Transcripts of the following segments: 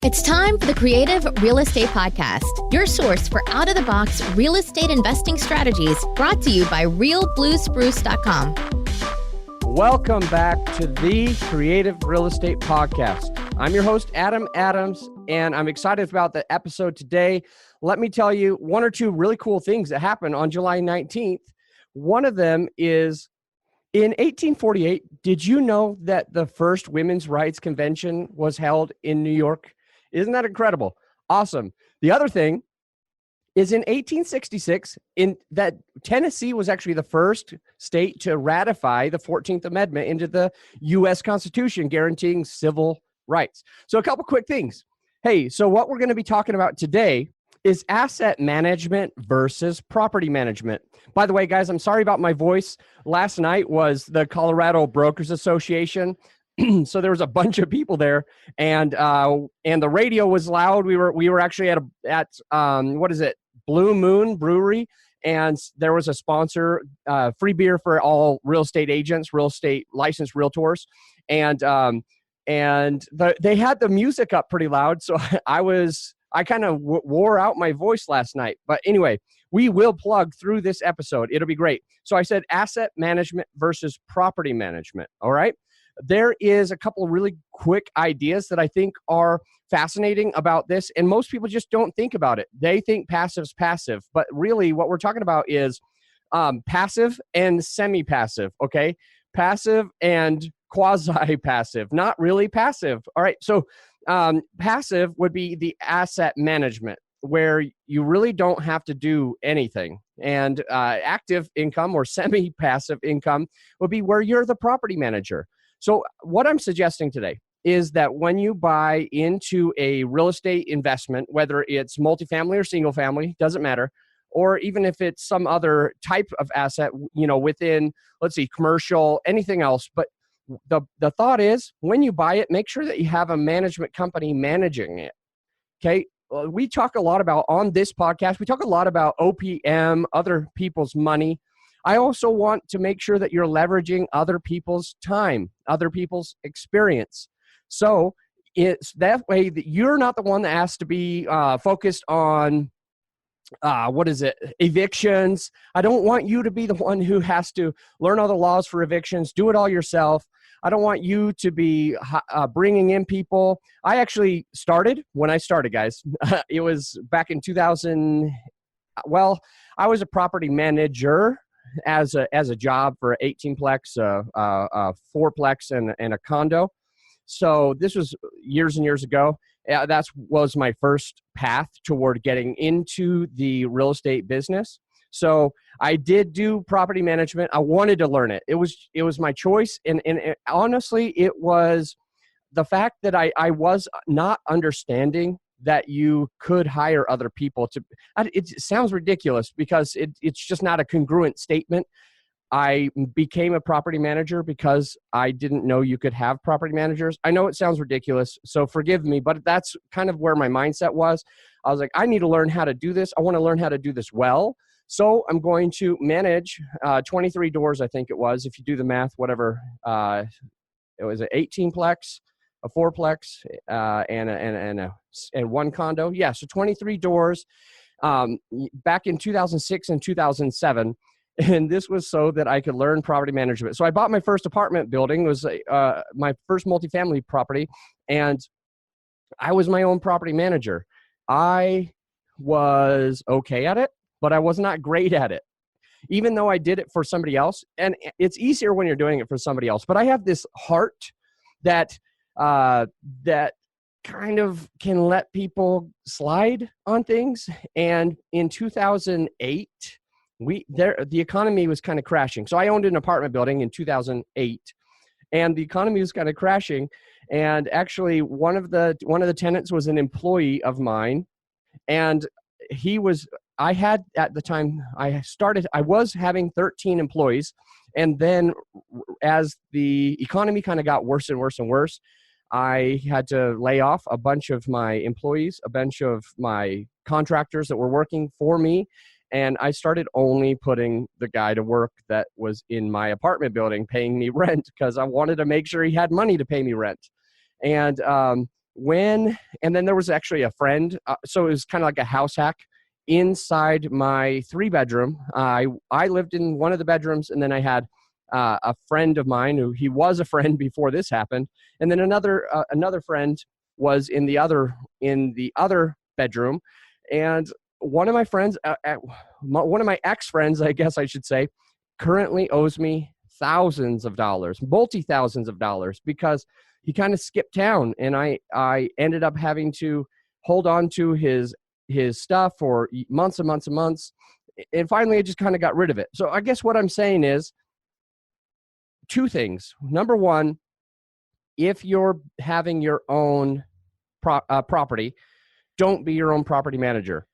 It's time for the Creative Real Estate Podcast, your source for out-of-the-box real estate investing strategies, brought to you by realbluespruce.com. Welcome back to the Creative Real Estate Podcast. I'm your host, Adam Adams, and I'm excited about the episode today. Let me tell you one or two really cool things that happened on July 19th. One of them is in 1848, did you know that the first women's rights convention was held in New York? Isn't that incredible? Awesome. The other thing is in 1866, that Tennessee was actually the first state to ratify the 14th Amendment into the U.S. Constitution, guaranteeing civil rights. So a couple quick things. Hey, so what we're going to be talking about today is asset management versus property management. By the way, guys, I'm sorry about my voice. Last night was the Colorado Brokers Association. So there was a bunch of people there, and the radio was loud. We were actually at Blue Moon Brewery, and there was a sponsor, free beer for all real estate agents, real estate licensed realtors, and they had the music up pretty loud. So I kind of wore out my voice last night. But anyway, we will plug through this episode. It'll be great. So I said asset management versus property management. All right. There is a couple of really quick ideas that I think are fascinating about this, and most people just don't think about it. They think passive's passive, but really what we're talking about is passive and semi-passive, okay? Passive and quasi-passive, not really passive. All right, so passive would be the asset management, where you really don't have to do anything. And active income or semi-passive income would be where you're the property manager. So what I'm suggesting today is that when you buy into a real estate investment, whether it's multifamily or single family, doesn't matter, or even if it's some other type of asset, within, let's see, commercial, anything else. But the thought is, when you buy it, make sure that you have a management company managing it. Okay. We talk a lot about, on this podcast, we talk a lot about OPM, other people's money. I also want to make sure that you're leveraging other people's time, other people's experience. So it's that way that you're not the one that has to be focused on, evictions. I don't want you to be the one who has to learn all the laws for evictions, do it all yourself. I don't want you to be bringing in people. I actually started, guys, it was back in 2000. Well, I was a property manager as a job for 18-plex, 4-plex, and a condo. So this was years and years ago. That was my first path toward getting into the real estate business. So I did do property management. I wanted to learn it. It was my choice. And honestly, it was the fact that I was not understanding that you could hire other people to. It sounds ridiculous because it's just not a congruent statement. I became a property manager because I didn't know you could have property managers. I know it sounds ridiculous, so forgive me, but that's kind of where my mindset was. I was like, I need to learn how to do this. I want to learn how to do this well. So I'm going to manage 23 doors, I think it was, if you do the math, whatever. It was an 18-plex, a 4-plex, and one condo. Yeah, so 23 doors back in 2006 and 2007. And this was so that I could learn property management. So I bought my first apartment building. It was my first multifamily property, and I was my own property manager. I was okay at it, but I was not great at it, even though I did it for somebody else. And it's easier when you're doing it for somebody else. But I have this heart that kind of can let people slide on things. And in 2008, the economy was kind of crashing. So I owned an apartment building in 2008, and the economy was kind of crashing. And actually, one of the tenants was an employee of mine, and I had at the time I was having 13 employees, and then as the economy kind of got worse and worse and worse, I had to lay off a bunch of my employees, a bunch of my contractors that were working for me. And I started only putting the guy to work that was in my apartment building paying me rent, because I wanted to make sure he had money to pay me rent. And and then there was actually a friend. So it was kind of like a house hack inside my 3-bedroom. I lived in one of the bedrooms, and then I had a friend of mine who he was a friend before this happened. And then another friend was in the other bedroom. And one of my friends, one of my ex-friends, I guess I should say, currently owes me thousands of dollars, multi-thousands of dollars, because he kind of skipped town, and I ended up having to hold on to his stuff for months and months and months. And finally, I just kind of got rid of it. So I guess what I'm saying is 2 things. Number one, if you're having your own property, don't be your own property manager.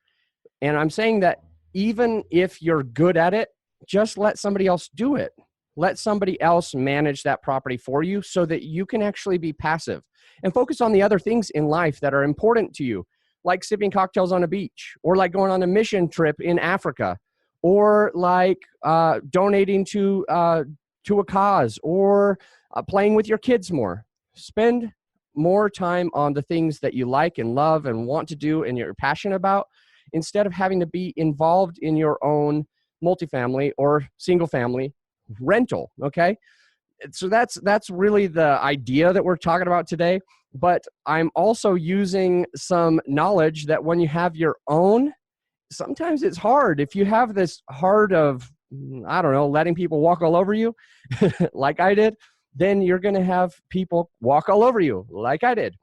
And I'm saying that even if you're good at it, just let somebody else do it. Let somebody else manage that property for you so that you can actually be passive and focus on the other things in life that are important to you, like sipping cocktails on a beach, or like going on a mission trip in Africa, or like donating to a cause, or playing with your kids more. Spend more time on the things that you like and love and want to do and you're passionate about, instead of having to be involved in your own multifamily or single family rental. Okay. So that's really the idea that we're talking about today. But I'm also using some knowledge that when you have your own, sometimes it's hard. If you have this heart of, I don't know, letting people walk all over you, like I did, then you're going to have people walk all over you, like I did.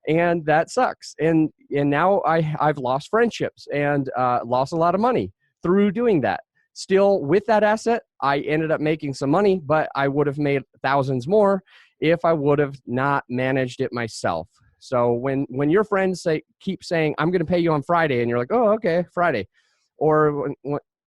And that sucks. And now I've lost friendships and lost a lot of money through doing that. Still, with that asset, I ended up making some money, but I would have made thousands more if I would have not managed it myself. So when your friends keep saying, I'm going to pay you on Friday, and you're like, oh, okay, Friday. Or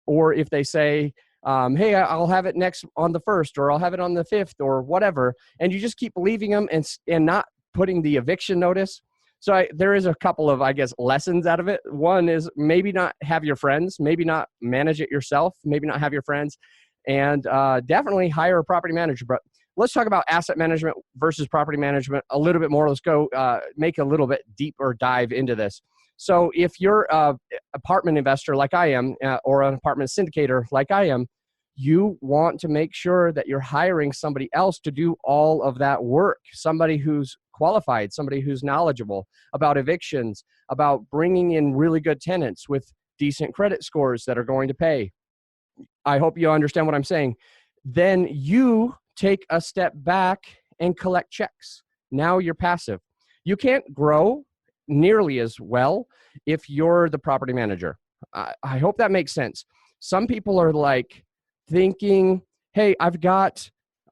if they say, hey, I'll have it next on the 1st, or I'll have it on the 5th, or whatever, and you just keep believing them and not putting the eviction notice. So there is a couple of, I guess, lessons out of it. One is maybe not have your friends, maybe not manage it yourself, maybe not have your friends, and definitely hire a property manager. But let's talk about asset management versus property management a little bit more. Let's go make a little bit deeper dive into this. So if you're an apartment investor like I am, or an apartment syndicator like I am, you want to make sure that you're hiring somebody else to do all of that work, somebody who's qualified, somebody who's knowledgeable about evictions, about bringing in really good tenants with decent credit scores that are going to pay. I hope you understand what I'm saying. Then you take a step back and collect checks. Now you're passive. You can't grow nearly as well if you're the property manager. I hope that makes sense. Some people are like thinking, hey,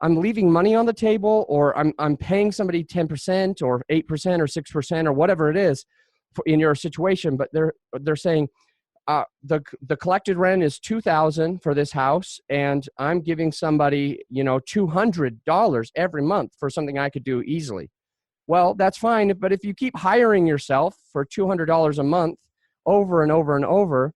I'm leaving money on the table, or I'm paying somebody 10% or 8% or 6% or whatever it is in your situation, but they're saying the collected rent is $2,000 for this house, and I'm giving somebody $200 every month for something I could do easily. Well, that's fine, but if you keep hiring yourself for $200 a month over and over and over,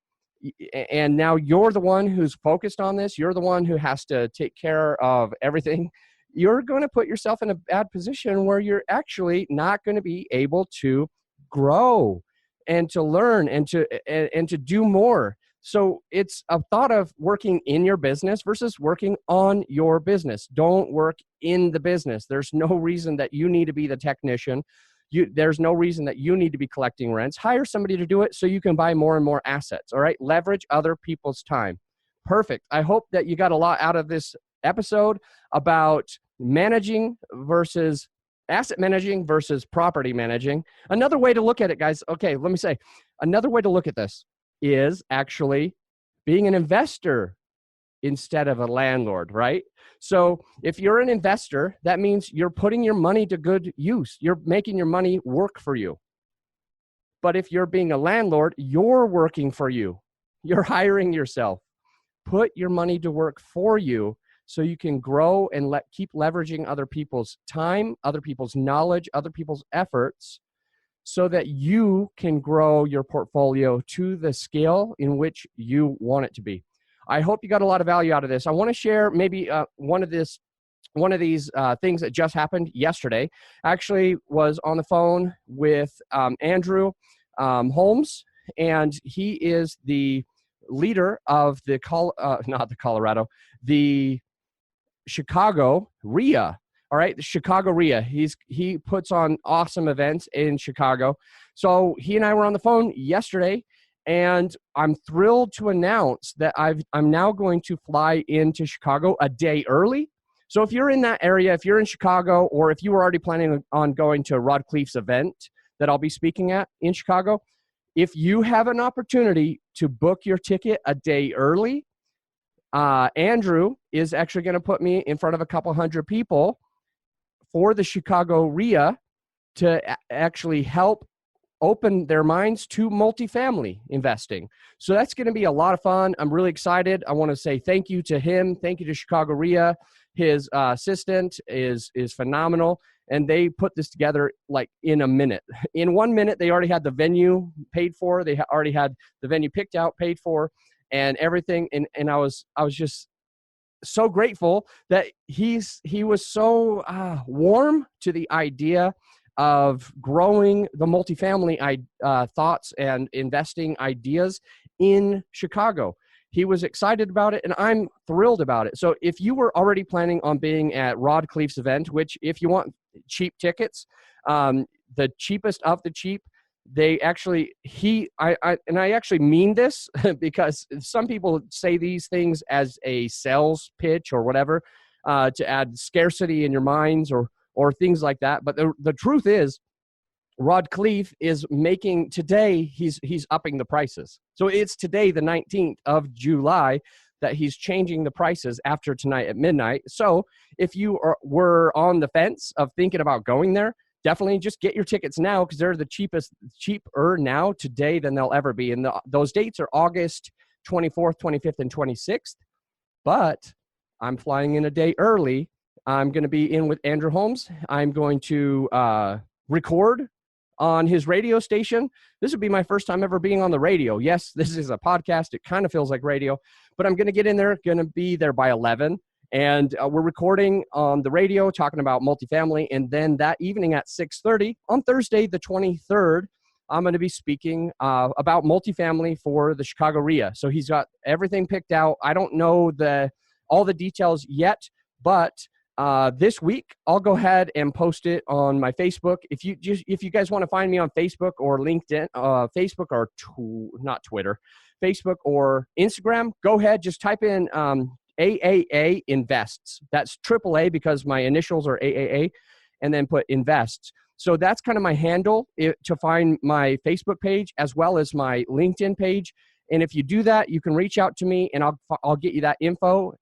and now you're the one who's focused on this, you're the one who has to take care of everything, you're going to put yourself in a bad position where you're actually not going to be able to grow and to learn and to do more. So it's a thought of working in your business versus working on your business. Don't work in the business. There's no reason that you need to be the technician. There's no reason that you need to be collecting rents. Hire somebody to do it so you can buy more and more assets. All right. Leverage other people's time. Perfect. I hope that you got a lot out of this episode about managing versus asset managing versus property managing. Another way to look at it, guys. Okay. Let me say another way to look at this is actually being an investor instead of a landlord, right? So if you're an investor, that means you're putting your money to good use. You're making your money work for you. But if you're being a landlord, you're working for you. You're hiring yourself. Put your money to work for you so you can grow and keep leveraging other people's time, other people's knowledge, other people's efforts, so that you can grow your portfolio to the scale in which you want it to be. I hope you got a lot of value out of this. I want to share maybe one of this one of these things that just happened yesterday. Actually was on the phone with Andrew Holmes, and he is the leader of the Chicago RIA. All right, the Chicago RIA. He puts on awesome events in Chicago. So he and I were on the phone yesterday, and I'm thrilled to announce that I'm now going to fly into Chicago a day early. So if you're in that area, if you're in Chicago, or if you were already planning on going to Rod Khleif's event that I'll be speaking at in Chicago, if you have an opportunity to book your ticket a day early, Andrew is actually going to put me in front of a couple hundred people for the Chicago RIA to actually help open their minds to multifamily investing. So that's going to be a lot of fun. I'm really excited. I want to say thank you to him. Thank you to Chicago RIA. His assistant is phenomenal. And they put this together like in a minute. In 1 minute, they already had the venue paid for. They already had the venue picked out, paid for, and everything. And I was just so grateful that he was so warm to the idea of growing the multifamily thoughts and investing ideas in Chicago. He was excited about it, and I'm thrilled about it. So if you were already planning on being at Rod Khleif's event, which if you want cheap tickets, the cheapest of the cheap, they actually, I actually mean this because some people say these things as a sales pitch or whatever, to add scarcity in your minds or things like that. But the truth is, Rod Khleif is making today, he's upping the prices. So it's today, the 19th of July, that he's changing the prices after tonight at midnight. So if you were on the fence of thinking about going there, definitely just get your tickets now, because they're the cheaper now today than they'll ever be. And those dates are August 24th, 25th, and 26th. But I'm flying in a day early. I'm going to be in with Andrew Holmes. I'm going to record on his radio station. This would be my first time ever being on the radio. Yes, this is a podcast. It kind of feels like radio, but I'm going to get in there, going to be there by 11. And we're recording on the radio, talking about multifamily. And then that evening at 6:30 on Thursday, the 23rd, I'm going to be speaking about multifamily for the Chicago RIA. So he's got everything picked out. I don't know all the details yet, but this week I'll go ahead and post it on my Facebook. If you guys want to find me on Facebook or LinkedIn, Facebook or not Twitter, Facebook or Instagram, go ahead, just type in AAA invests. That's AAA because my initials are AAA, and then put invests. So that's kind of my handle to find my Facebook page as well as my LinkedIn page. And if you do that, you can reach out to me, and I'll get you that info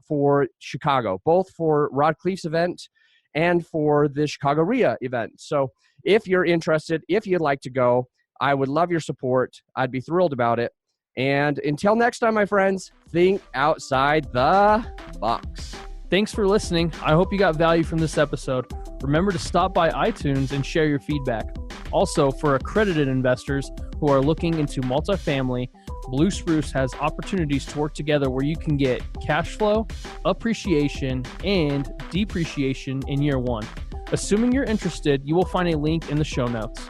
for Chicago, both for Rod Khleif's event and for the Chicago RIA event. So if you're interested, if you'd like to go, I would love your support. I'd be thrilled about it. And until next time, my friends, think outside the box. Thanks for listening. I hope you got value from this episode. Remember to stop by iTunes and share your feedback. Also, for accredited investors who are looking into multifamily, Blue Spruce has opportunities to work together where you can get cash flow, appreciation, and depreciation in year one. Assuming you're interested, you will find a link in the show notes.